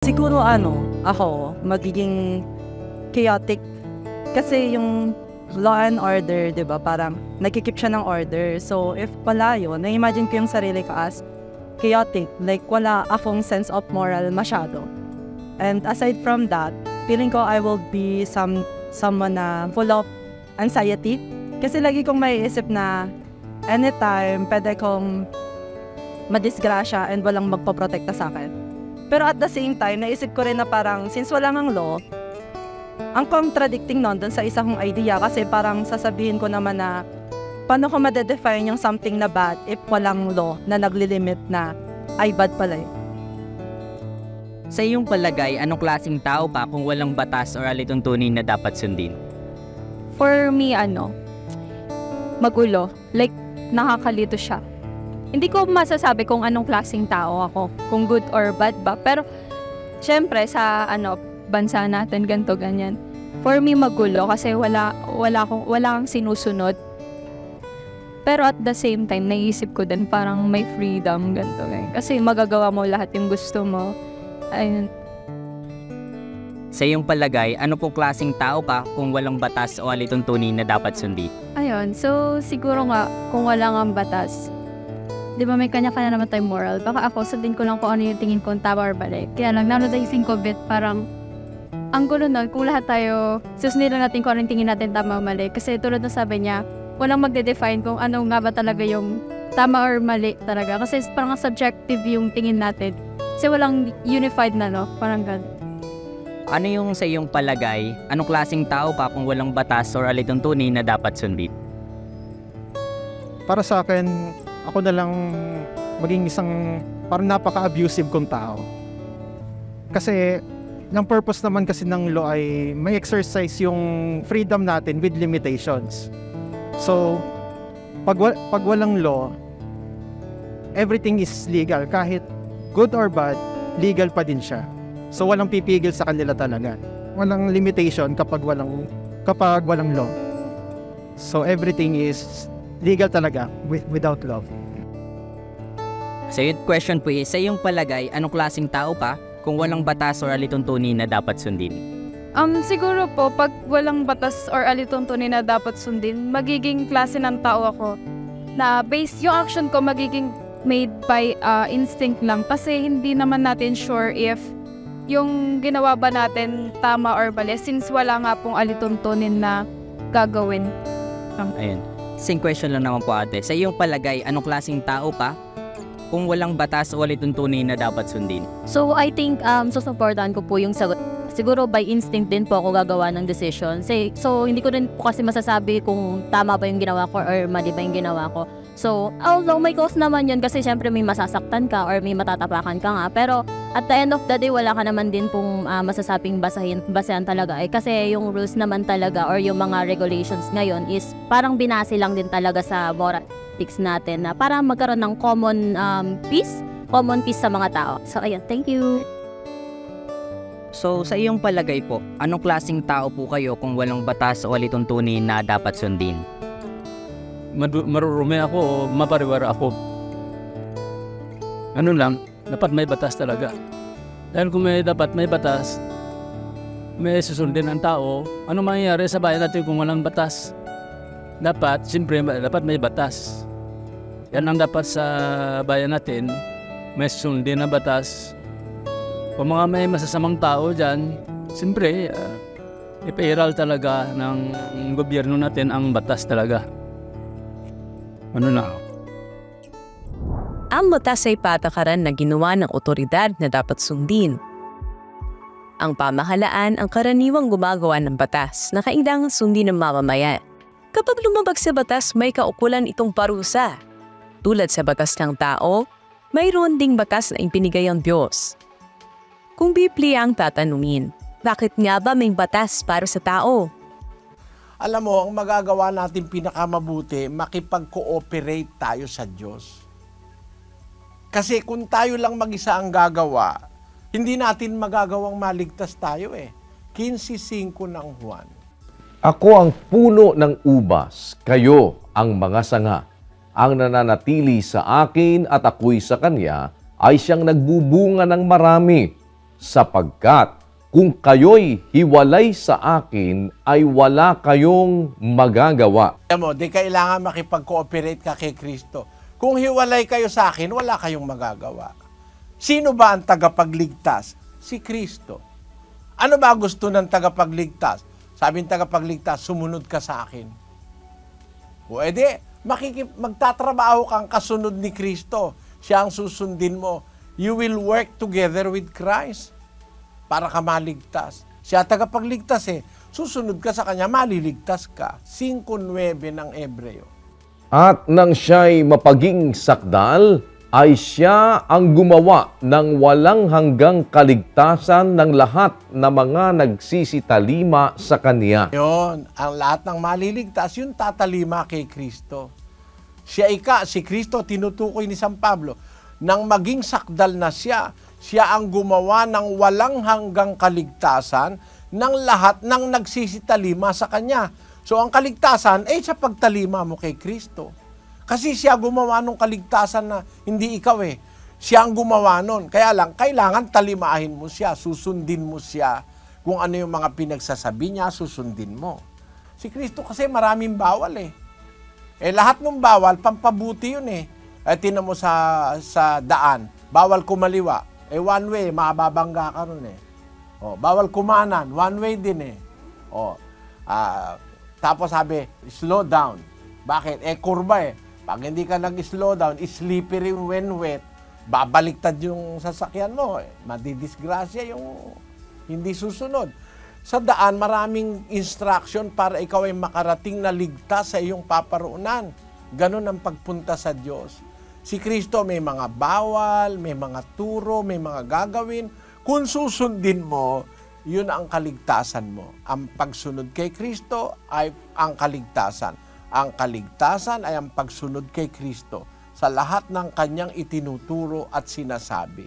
Siguro ako magiging chaotic kasi yung law and order, 'di ba? Parang nagki-keep siya ng order. So if wala yun, na-imagine ko yung sarili ko as chaotic, like wala akong sense of moral masyado. And aside from that, feeling ko I will be someone na full of anxiety kasi lagi kong maiisip na anytime pwede kong madisgrasya and walang magpoprotekta sa akin. Pero at the same time, naisip ko rin na parang since wala ngang law, ang contradicting nun dun sa isa kong idea kasi parang sasabihin ko naman na paano ko madedefine yung something na bad if walang law na naglilimit na ay bad pala eh. Sa iyong palagay, anong klaseng tao ka kung walang batas or alituntunin na dapat sundin? For me, magulo. Like, nakakalito siya. Hindi ko masasabi kung anong klaseng tao ako, kung good or bad ba. Pero, syempre, sa bansa natin, ganito, ganyan. For me, magulo kasi wala kang sinusunod. Pero at the same time, naisip ko din parang may freedom, ganito. Kasi magagawa mo lahat yung gusto mo. Ayun. Sa iyong palagay, ano pong klaseng tao ka kung walang batas o alituntunin na dapat sundin? Ayun, so siguro nga, kung wala nga batas, di ba may kanya-kanya naman tayong moral? Baka ako, sundin ko lang kung ano yung tingin ko tama or mali. Kaya lang, now that I think of it, parang ang gulo nun, kung lahat tayo, susundin lang natin kung ano yung tingin natin tama o mali. Kasi tulad na sabi niya, walang magde-define kung ano nga ba talaga yung tama or mali talaga. Kasi parang subjective yung tingin natin. Kasi walang unified na, parang gano'n. Ano yung sa iyong palagay, anong klaseng tao ka kung walang batas or alituntunin na dapat sundin? Para sa akin, ako na lang maging isang parang napaka-abusive kong tao. Kasi, ang purpose naman kasi ng law ay may exercise yung freedom natin with limitations. So, pag walang law, everything is legal. Kahit good or bad, legal pa din siya. So, walang pipigil sa kanila talaga. Walang limitation kapag walang law. So, everything is legal talaga without law. Sa iyong question po sa iyong palagay, anong klaseng tao ka kung walang batas or alituntunin na dapat sundin? Siguro po, pag walang batas or alituntunin na dapat sundin, magiging klase ng tao ako na yung action ko magiging made by instinct lang kasi hindi naman natin sure if yung ginawa ba natin tama or mali since wala nga pong alituntunin na gagawin. Ayun. Same question lang naman po ate. Sa iyong palagay, anong klaseng tao ka kung walang batas o alituntunin na dapat sundin? So I think susuportahan ko po yung sagot. Siguro by instinct din po ako gagawa ng decision. So hindi ko rin po kasi masasabi kung tama ba yung ginawa ko or mali ba yung ginawa ko. So although may cause naman yun kasi syempre may masasaktan ka or may matatapakan ka nga. Pero at the end of the day wala ka naman din pong masasabing basehan talaga. Kasi yung rules naman talaga or yung mga regulations ngayon is parang binase lang din talaga sa moral ethics natin na para magkaroon ng common peace sa mga tao. So ayun, thank you. So sa iyong palagay po, anong klaseng tao po kayo kung walang batas o alituntunin na dapat sundin? Marurumi ako o mapariwara ako. Ano lang, dapat may batas talaga. Dahil kung dapat may batas, may susundin ang tao, ano mangyayari sa bayan natin kung walang batas? Dapat, siyempre, dapat may batas. Yan ang dapat sa bayan natin, may susundin na batas. Kung mga may masasamang tao dyan, siyempre, ipairal talaga ng gobyerno natin ang batas talaga. Ano na? Ang batas ay patakaran na ginawa ng otoridad na dapat sundin. Ang pamahalaan ang karaniwang gumagawa ng batas na kailangang sundin ng mamamayan. Kapag lumabag sa batas, may kaukulan itong parusa. Tulad sa batas ng tao, mayroon ding batas na ipinigay ang Diyos. Kung Biblia ang tatanungin, bakit nga ba may batas para sa tao? Alam mo, ang magagawa natin pinakamabuti, makipag-cooperate tayo sa Diyos. Kasi kung tayo lang mag-isa ang gagawa, hindi natin magagawang maligtas tayo 15:5 ng Juan. Ako ang puno ng ubas, kayo ang mga sanga. Ang nananatili sa akin at ako'y sa kanya ay siyang nagbubunga ng marami. sapagkat kung kayo'y hiwalay sa akin, ay wala kayong magagawa. Alam mo, di kailangan makipag-cooperate ka kay Kristo. Kung hiwalay kayo sa akin, wala kayong magagawa. Sino ba ang tagapagligtas? Si Kristo. Ano ba gusto ng tagapagligtas? Sabi ng tagapagligtas, sumunod ka sa akin. O edi, magtatrabaho kang kasunod ni Kristo. Siya ang susundin mo. You will work together with Christ para ka maligtas. Siya tagapagligtas eh. Susunod ka sa kanya, maliligtas ka. 5:9 ng Hebreo. At nang siya'y mapaging sakdal, ay siya ang gumawa ng walang hanggang kaligtasan ng lahat na mga nagsisitalima sa Kanya. Yun, ang lahat ng maliligtas, yung tatalima kay Kristo. Si Kristo, tinutukoy ni San Pablo, nang maging sakdal na siya ang gumawa ng walang hanggang kaligtasan ng lahat ng nagsisitalima sa Kanya. So ang kaligtasan, sa pagtalima mo kay Kristo. Kasi siya gumawa ng kaligtasan na hindi ikaw eh. Siya ang gumawa nun. Kaya lang, kailangan talimahin mo siya, susundin mo siya. Kung ano yung mga pinagsasabi niya, susundin mo. Si Kristo kasi maraming bawal eh. Lahat ng bawal, pampabuti yun eh. Tinan mo sa daan, bawal kumaliwa. One way, mababangga ka nun eh. Bawal kumanan, one way din eh. Tapos sabi, slow down. Bakit? Kurba eh. Pag hindi ka nag-slow down, slippery when wet, babaliktad yung sasakyan mo. Madidisgrasya yung hindi susunod. Sa daan, maraming instruction para ikaw ay makarating na ligtas sa iyong paparoonan. Ganon ang pagpunta sa Diyos. Si Kristo may mga bawal, may mga turo, may mga gagawin. Kung susundin mo, yun ang kaligtasan mo. Ang pagsunod kay Kristo ay ang kaligtasan. Ang kaligtasan ay ang pagsunod kay Kristo sa lahat ng kanyang itinuturo at sinasabi.